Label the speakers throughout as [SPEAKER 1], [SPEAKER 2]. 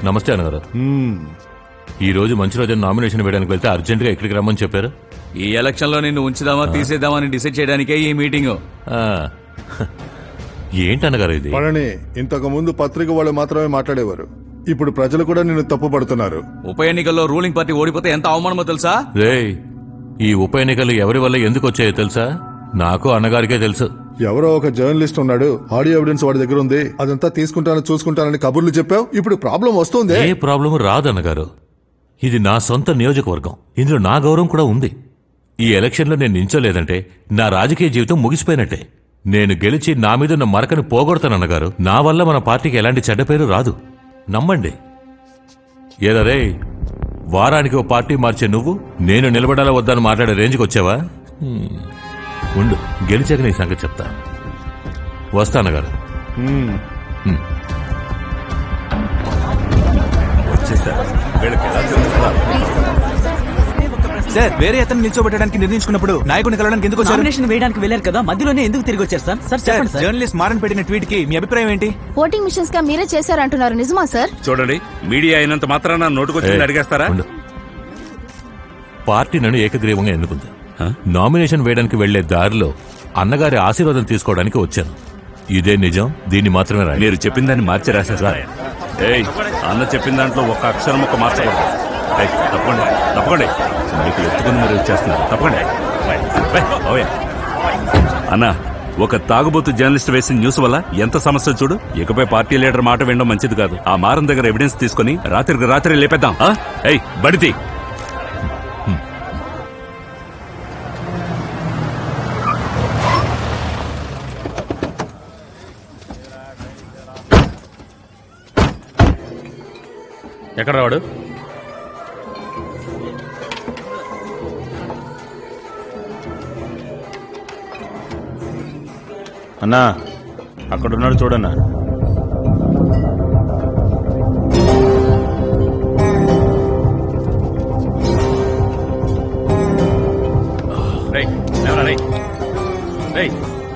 [SPEAKER 1] నమస్తే అన్నగారు. ఈ రోజు మంచి రోజు నామినేషన్ వేయడానికి వెళ్తే అర్జెంట్ గా ఎక్కడికి రమ్మని చెప్పారు.
[SPEAKER 2] ఈ ఎలక్షన్ లో నిన్ను ఉంచుదామా తీసేద్దామా అని డిసైడ్ చేయడానికే ఈ మీటింగ్.
[SPEAKER 1] ఏంటన్నగారు ఇది?
[SPEAKER 3] పళని, ఇంతకు ముందు పత్రిక వాళ్ళు మాత్రమే మాట్లాడేవారు, ఇప్పుడు ప్రజలు కూడా నిన్ను తప్పు పడుతున్నారు.
[SPEAKER 2] ఉప ఎన్నికల్లో రూలింగ్ పార్టీ ఓడిపోతే ఎంత అవమానమో తెలుసా?
[SPEAKER 1] రేయ్, ఈ ఉప ఎన్నికలు ఎవరి వల్ల ఎందుకు వచ్చాయో తెలుసా? నాకు అన్నగారికే తెలుసు.
[SPEAKER 3] ఎవరో ఒక జర్నలిస్ట్ ఉన్నాడు, ఆడియో ఎవిడెన్స్ వాడి దగ్గర ఉంది, అదంతా చూసుకుంటానని కబుర్లు చెప్పావు. ఇప్పుడు ప్రాబ్లం వస్తుంది.
[SPEAKER 1] ఏ ప్రాబ్లం రాదన్నగారు. ఇది నా సొంత నియోజకవర్గం, ఇందులో నా గౌరవం కూడా ఉంది. ఈ ఎలక్షన్లో నేను నించోలేదంటే నా రాజకీయ జీవితం ముగిసిపోయినట్టే. నేను గెలిచి నా మీద ఉన్న మరకను పోగొడతానన్నగారు. నా వల్ల మన పార్టీకి ఎలాంటి చెడ్డ పేరు రాదు, నమ్మండి. ఏదరే, వారానికి ఓ పార్టీ మార్చే నువ్వు నేను నిలబడాలా వద్దని మాట్లాడే రేంజ్కి వచ్చావా? ఉండు, గెలిచాక నీ సంగతి చెప్తా. వస్తానగారు.
[SPEAKER 4] సార్, వేరే అతను నిల్చోబెట్టడానికి నిర్ణయించుకున్నప్పుడు నాయకుడిని కలవడానికి ఎందుకు వచ్చారు?
[SPEAKER 5] నామినేషన్ వేయడానికి వెళ్లారు కదా, మధ్యలోనే ఎందుకు తిరిగి వచ్చారు సార్? సార్ చెప్పండి సార్.
[SPEAKER 4] జర్నలిస్ట్ మారన్ పెట్టిన ట్వీట్ కి మీ అభిప్రాయం ఏంటి?
[SPEAKER 6] ఓటింగ్ మిషన్స్ గా మీరే చేశారంటున్నారు, నిజమా సార్?
[SPEAKER 7] చూడండి, మీడియా అయినంత మాత్రాన నోటుకొచ్చింది అడిగేస్తారా?
[SPEAKER 1] పార్టీ నన్ను ఏకగ్రీవంగా ఎన్నుకుంది. నామినేషన్ వేయడానికి వెళ్లే దారిలో అన్నగారి ఆశీర్వాదం తీసుకోవడానికి వచ్చాను. ఇదే నిజం, దీన్ని మాత్రమే రాయి.
[SPEAKER 7] మీరు చెప్పిన దాన్ని మార్చి రాశారా? అన్న చెప్పిన దాంట్లో ఒక అక్షరం ఒక మార్చకూడదు. తప్పకండి, మీకు ఎత్తుకుని మీరు వచ్చేస్తున్నారు. తప్పకండి అన్న. ఒక తాగుబోతు జర్నలిస్ట్ వేసిన న్యూస్ వల్ల ఎంత సమస్య చూడు. ఇకపై పార్టీ లీడర్ మాట వినడం మంచిది కాదు. ఆ మారం దగ్గర ఎవిడెన్స్ తీసుకుని రాత్రికి రాత్రి లేపేద్దాం. బడితి
[SPEAKER 8] ఎక్కడ రావాడు?
[SPEAKER 9] అన్నా, అక్కడున్నాడు చూడన్నా.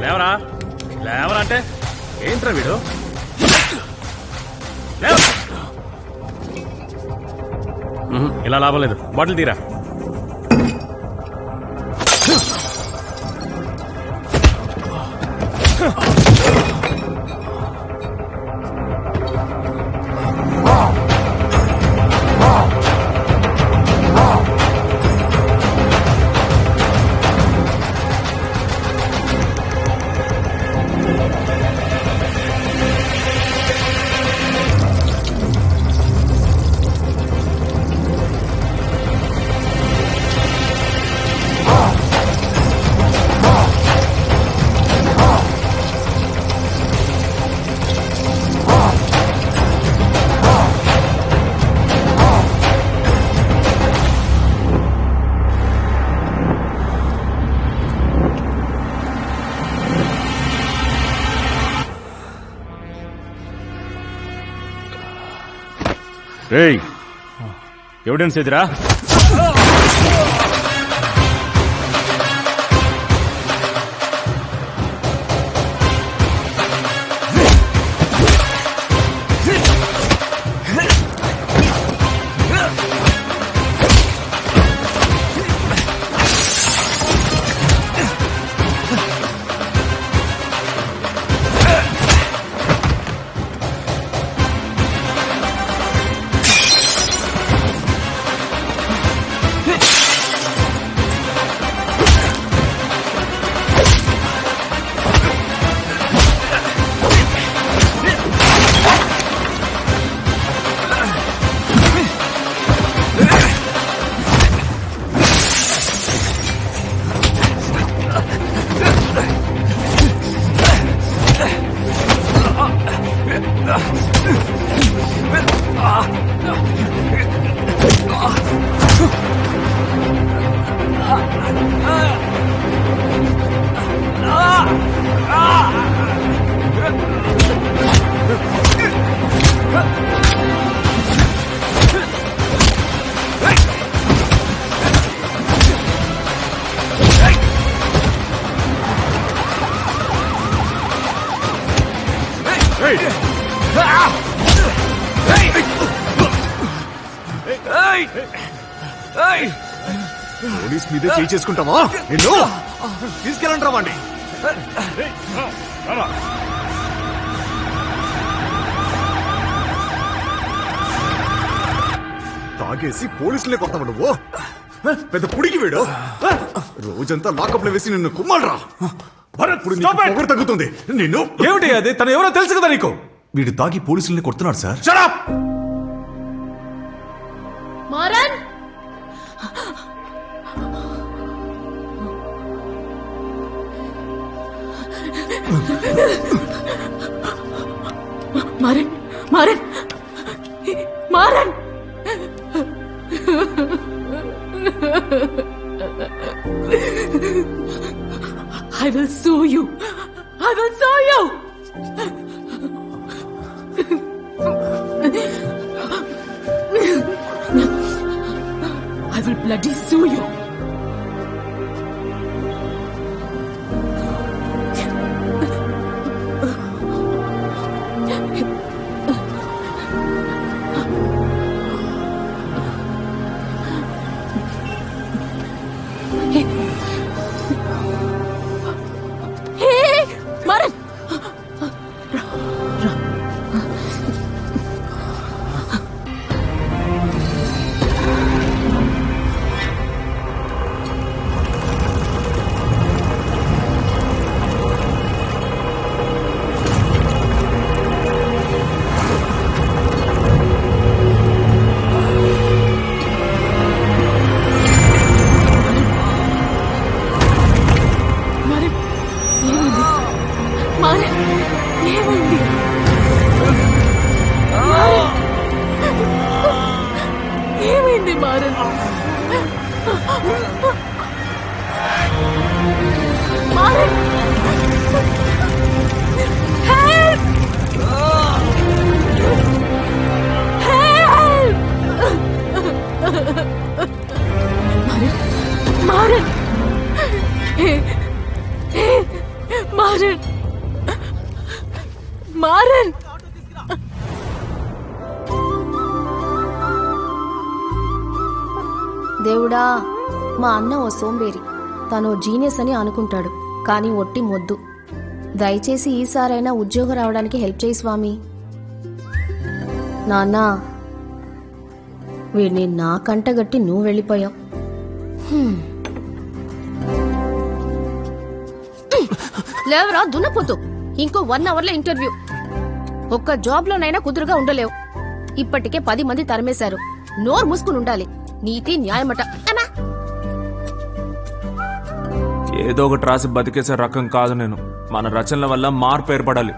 [SPEAKER 8] లేవరా లేవరా అంటే ఏంట్రా వీడు? ఇలా లాభం లేదు, బాటిల్ తీరా.
[SPEAKER 9] ఎవిడెన్స్ ఎదురా?
[SPEAKER 8] Hey! పోలీస్ మీదే చేయి చేసుకుంటావా నిన్ను తీసుకెళ్ళండి రావండి తాగేసి పోలీసులే కొడతావు నువ్వు పెద్ద పుడికి వీడు రోజంతా లాకప్ లో వేసి నిన్ను కుమ్మాలరా ఇప్పుడు నీకు పొగరు తగ్గుతుంది నిన్ను
[SPEAKER 2] ఏమిటి అది తను ఎవరో తెలుసు కదా నీకు.
[SPEAKER 8] వీడు తాగి పోలీసుల్ని కొడుతున్నాడు సార్.
[SPEAKER 2] Shut up!
[SPEAKER 6] మారన్
[SPEAKER 10] మారన్ మారన్ మారన్ I will sue you. I will sue you. I will bloody sue you. Hey, Maran. Maran, ఏమైంది? ఏమైంది మారన్? మారన్, హెల్ప్! హెల్ప్! మారన్, మారన్, మారన్!
[SPEAKER 6] దేవుడా, మా అన్న ఓ సోంబేరి. తను జీనియస్ అని అనుకుంటాడు, కానీ ఒట్టి మొద్దు. దయచేసి ఈసారైనా ఉద్యోగం రావడానికి హెల్ప్ చేయి స్వామి. నాన్న, వీడిని నా కంటగట్టి నువ్వు వెళ్ళిపోయావు. లేవరా దున్నపోతు, ఇంకో 1 అవర్లో ఇంటర్వ్యూ. ఒక్క జాబ్ లోనైనా కుదురుగా ఉండలేవు. ఇప్పటికే 10 మంది తరిమేశారు. నోరు మూసుకుని ఉండాలి. నీతి న్యాయమట. అమ్మా!
[SPEAKER 2] ఏదో ఒకటి రాసి బతికేసే రకం కాదు నేను. మన రచనల వల్ల మార్పు ఏర్పడాలి.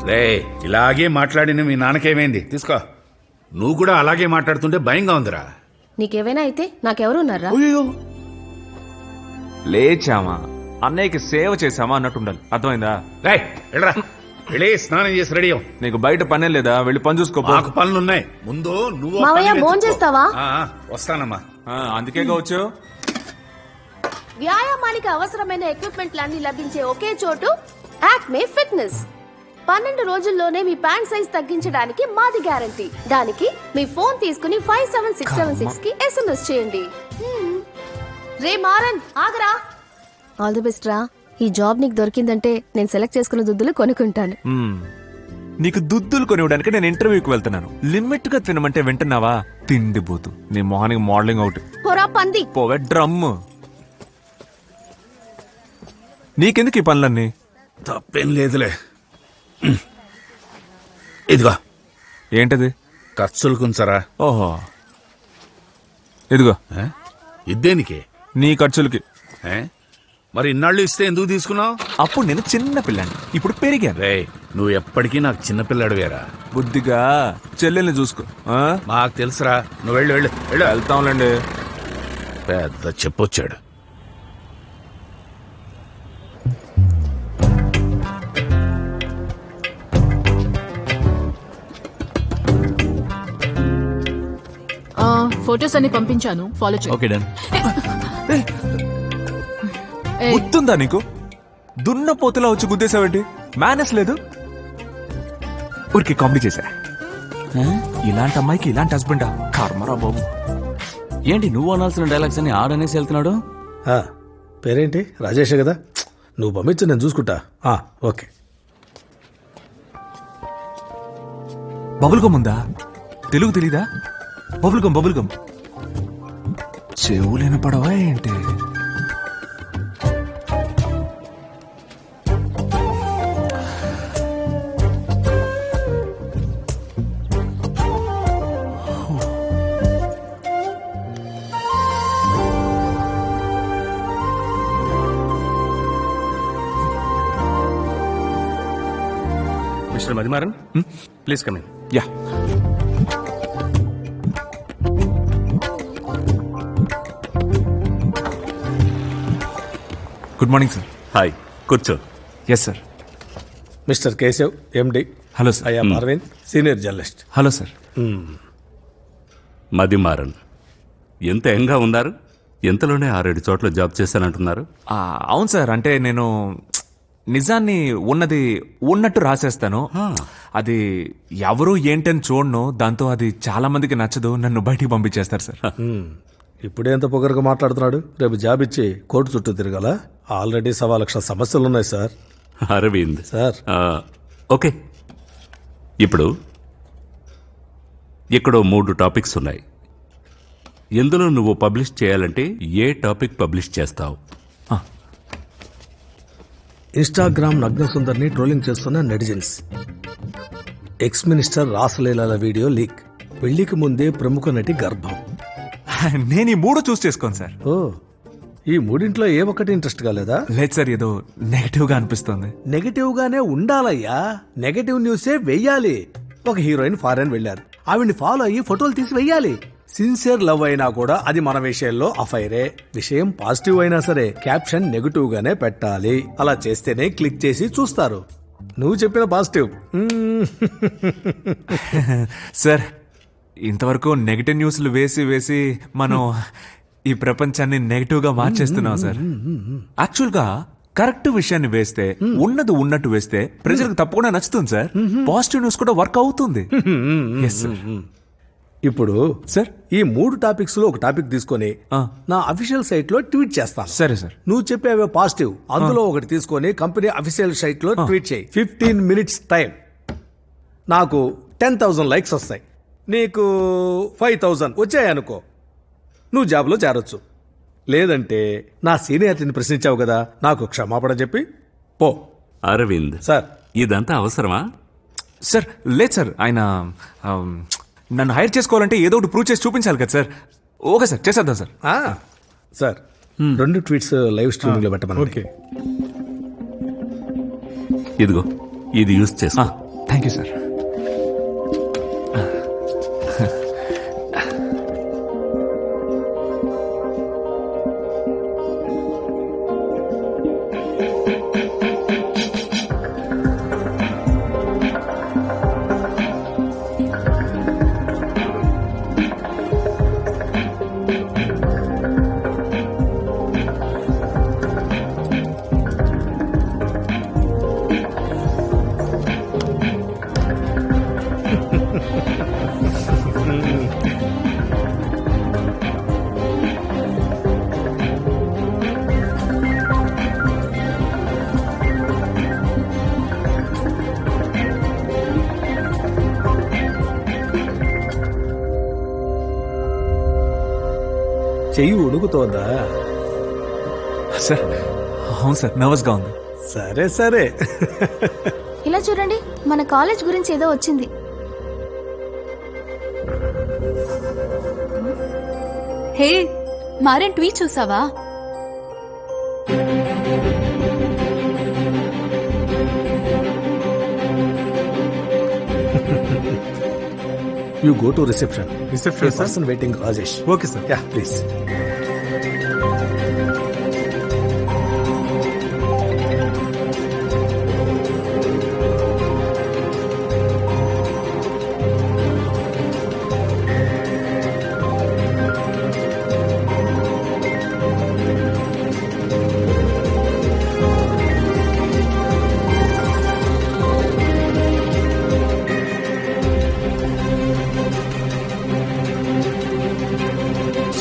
[SPEAKER 11] రే ఇలాగే మాట్లాడిన మీ నాన్నకేమైంది తీసుకో. నువ్వు కూడా అలాగే మాట్లాడుతుంటే భయంగా ఉందిరా.
[SPEAKER 6] నీకేమైనా అయితే నాకెవరున్నారా?
[SPEAKER 2] లేచామా, అన్నయ్యకి సేవ చేసామా అన్నట్టుండాలి. అర్థమైందా?
[SPEAKER 11] రే వెళ్ళరా, వెళ్ళి స్నానం చేసి రెడీ అవ్వు.
[SPEAKER 2] నీకు బయట పనే లేదా? వెళ్ళి పని చూసుకో.
[SPEAKER 11] మాకు పనులున్నాయి. ముందు నువ్వు ఆ
[SPEAKER 6] మావయ్య,
[SPEAKER 11] పని వెతుక్కో.
[SPEAKER 6] భోంచేస్తావా?
[SPEAKER 11] వస్తానమ్మా.
[SPEAKER 2] అందుకే కావచ్చు.
[SPEAKER 6] వ్యాయామానికి అవసరమైన ఎక్విప్మెంట్లన్నీ లభించే ఒకే చోటు యాక్మే ఫిట్నెస్. 12 రోజుల్లోనే మీ ప్యాంట్ సైజ్ తగ్గించడానికి మాది గ్యారంటీ. దానికి మీ ఫోన్ తీసుకుని 57676 కి SMS చేయండి. రే మారన్, ఆగరా. ఆల్ ది బెస్ట్ రా. ఈ జాబ్ నీకు దొరికిందంటే నేను సెలెక్ట్ చేసుకున్న దుద్దులు కొనుక్కుంటాను.
[SPEAKER 2] నీకు దుద్దులు కొనివ్వడానికి నేను ఇంటర్వ్యూకి వెళ్తున్నాను. లిమిట్ గా తినమంటే వింటున్నావా? తిండిపోతు నీ మొహానికి మోడలింగ్ అవుట్.
[SPEAKER 6] పోరా పంది.
[SPEAKER 2] పోవే డ్రమ్. నీకెందుకు ఈ పనులన్నీ?
[SPEAKER 11] తప్పేం లేదులే. ఇదిగో
[SPEAKER 2] ఏంటది?
[SPEAKER 11] ఖర్చులు కుంచరా.
[SPEAKER 2] ఓహో, ఇదిగో.
[SPEAKER 11] ఇద్దేనికి?
[SPEAKER 2] నీ ఖర్చులకి.
[SPEAKER 11] మరి ఇన్నాళ్ళు ఇస్తే ఎందుకు తీసుకున్నావు?
[SPEAKER 2] అప్పుడు నేను చిన్న పిల్లాన్ని, ఇప్పుడు పెరిగాను.
[SPEAKER 11] రే నువ్వు ఎప్పటికీ నాకు చిన్నపిల్లాడివేరా.
[SPEAKER 2] బుద్ధిగా చెల్లెల్ని చూసుకో.
[SPEAKER 11] మాకు తెలుసురా. నువ్వు వెళ్ళు వెళ్ళు వెళ్ళు.
[SPEAKER 2] వెళ్తాంలేండి.
[SPEAKER 11] పెద్ద చెప్పొచ్చాడు.
[SPEAKER 10] ఫోటోస్ అన్ని పంపించాను, ఫాలో చేయి.
[SPEAKER 4] Okay done.
[SPEAKER 2] గుర్తుందా నీకు? దున్నపోతులా వచ్చి గుద్దేశావేంటి? మేనస్ లేదు. ఊరికి కామెడీ చేశా. ఇలాంటి అమ్మాయికి ఇలాంటి హస్బెండా? కర్మరా బాబు.
[SPEAKER 5] ఏంటి నువ్వు అనాల్సిన డైలాగ్స్ అని ఆడనేసి వెళ్తున్నాడు?
[SPEAKER 12] పేరేంటి? రాజేషే కదా. నువ్వు పంపించు, నేను చూసుకుంటా. ఓకే.
[SPEAKER 2] బబుల్ గమ్ ఉందా? తెలుగు తెలీదా? బబుల్ గమ్ చెవులేన పడవా ఏంటి?
[SPEAKER 9] Mister Mathimaran, please come in.
[SPEAKER 2] Yeah. Good morning sir.
[SPEAKER 7] Hi, కూర్చో.
[SPEAKER 2] Yes sir.
[SPEAKER 12] Mister Keshav, MD.
[SPEAKER 2] Hello sir.
[SPEAKER 12] I'm Arvind, senior journalist.
[SPEAKER 2] Hello sir.
[SPEAKER 7] Mathimaran, ఎంత యంగా ఉన్నారు. ఎంతలోనే 6-7 చోట్ల జాబ్ చేశానంటున్నారు.
[SPEAKER 2] అవును సార్, అంటే నేను నిజాన్ని ఉన్నట్టు రాసేస్తాను. అది ఎవరు ఏంటని చూడను. దాంతో అది చాలా మందికి నచ్చదు. నన్ను బయటికి పంపించేస్తారు సార్.
[SPEAKER 12] ఇప్పుడే ఎంత పొగరుగా మాట్లాడుతున్నాడు. రేపు జాబ్ ఇచ్చి కోర్టు చుట్టూ తిరగాల. ఆల్రెడీ 1,00,000 సమస్యలున్నాయి సార్.
[SPEAKER 7] అరవింద్
[SPEAKER 12] సార్.
[SPEAKER 7] ఓకే, ఇప్పుడు ఇక్కడ 3 టాపిక్స్ ఉన్నాయి. ఎందులో నువ్వు పబ్లిష్ చేయాలంటే ఏ టాపిక్ పబ్లిష్ చేస్తావు?
[SPEAKER 12] ఇన్స్టాగ్రామ్ నగ్న సుందర్ని ట్రోలింగ్ చేస్తున్న నెటిజన్స్, ఎక్స్ మినిస్టర్ రాసలీలాల వీడియో లీక్, పెళ్లికి ముందే ప్రముఖ నటి గర్భం.
[SPEAKER 2] నేను ఈ 3 చూస్ చేసుకోను సార్.
[SPEAKER 12] ఈ 3 ఏ ఒక్కటి ఇంట్రెస్ట్ కాలేదా?
[SPEAKER 2] లేదు సార్, ఏదో నెగటివ్ గా అనిపిస్తుంది.
[SPEAKER 12] నెగటివ్ గానే ఉండాలయ్యా. నెగటివ్ న్యూసే వెయ్యాలి. ఒక హీరోయిన్ ఫారెన్ వెళ్ళారు, ఆవిడ్ని ఫాలో అయ్యి ఫోటోలు తీసి వెయ్యాలి. సిన్సియర్ లవ్ అయినా కూడా అది మన విషయంలో అఫైరే. విషయం పాజిటివ్ అయినా సరే క్యాప్షన్ నెగటివ్ గానే పెట్టాలి. అలా చేస్తేనే క్లిక్ చేసి చూస్తారు. నువ్వు చెప్పిన పాజిటివ్.
[SPEAKER 2] సార్, ఇంతవరకు నెగటివ్ న్యూస్లు వేసి మనం ఈ ప్రపంచాన్ని నెగటివ్ గా మార్చేస్తున్నాం సార్. యాక్చువల్ గా కరెక్ట్ విషయాన్ని వేస్తే, ఉన్నది ఉన్నట్టు వేస్తే ప్రజలకు తప్పకుండా నచ్చుతుంది సార్. పాజిటివ్ న్యూస్ కూడా వర్క్ అవుతుంది. Yes, sir.
[SPEAKER 12] ఇప్పుడు
[SPEAKER 2] సార్,
[SPEAKER 12] ఈ 3 టాపిక్స్ లో ఒక టాపిక్ తీసుకొని నా అఫీషియల్ సైట్ లో ట్వీట్ చేస్తాను.
[SPEAKER 2] సరే సార్.
[SPEAKER 12] నువ్వు చెప్పేవే పాజిటివ్, అందులో ఒకటి తీసుకొని కంపెనీ అఫీషియల్ సైట్ లో ట్వీట్ చేయి. 15 minutes టైం. నాకు 10,000 లైక్స్ వస్తాయి, నీకు 5,000 వచ్చాయనుకో, నువ్వు జాబ్లో చేరొచ్చు. లేదంటే నా సీనియారిటీని ప్రశ్నించావు కదా, నాకు క్షమాపణ చెప్పి పో.
[SPEAKER 7] అరవింద్
[SPEAKER 12] సార్,
[SPEAKER 7] ఇదంతా అవసరమా?
[SPEAKER 2] సార్ లేదు సార్, ఆయన నన్ను హైర్ చేసుకోవాలంటే ఏదో ఒకటి ప్రూవ్ చేసి చూపించాలి కదా సార్. ఓకే సార్, చేసేద్దాం sir.
[SPEAKER 12] Sir 2 tweets live streaming లో పెట్టమని.
[SPEAKER 2] ఓకే,
[SPEAKER 7] ఇదిగో ఇది యూజ్ చేసుకో.
[SPEAKER 2] Thank you sir.
[SPEAKER 12] చెయ్యి ఉడుకుతోందా?
[SPEAKER 2] సార్, అవును సార్, నర్వస్ గా ఉంది.
[SPEAKER 12] సరే సరే.
[SPEAKER 6] ఇలా చూడండి, మన కాలేజ్ గురించి ఏదో వచ్చింది.
[SPEAKER 10] హే, మారన్ ట్వీట్ చూసావా?
[SPEAKER 12] You go to reception. Reception. A person waiting, Rajesh.
[SPEAKER 2] Okay, sir.
[SPEAKER 12] Yeah, please.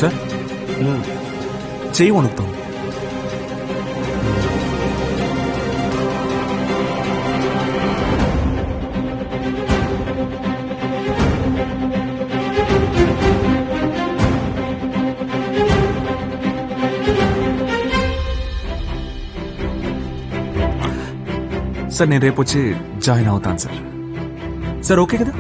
[SPEAKER 2] Sir, చెయ్యి వణుకుతుంది. సార్ నేను రేపు వచ్చి జాయిన్ అవుతాను సార్. సార్ ఓకే కదా?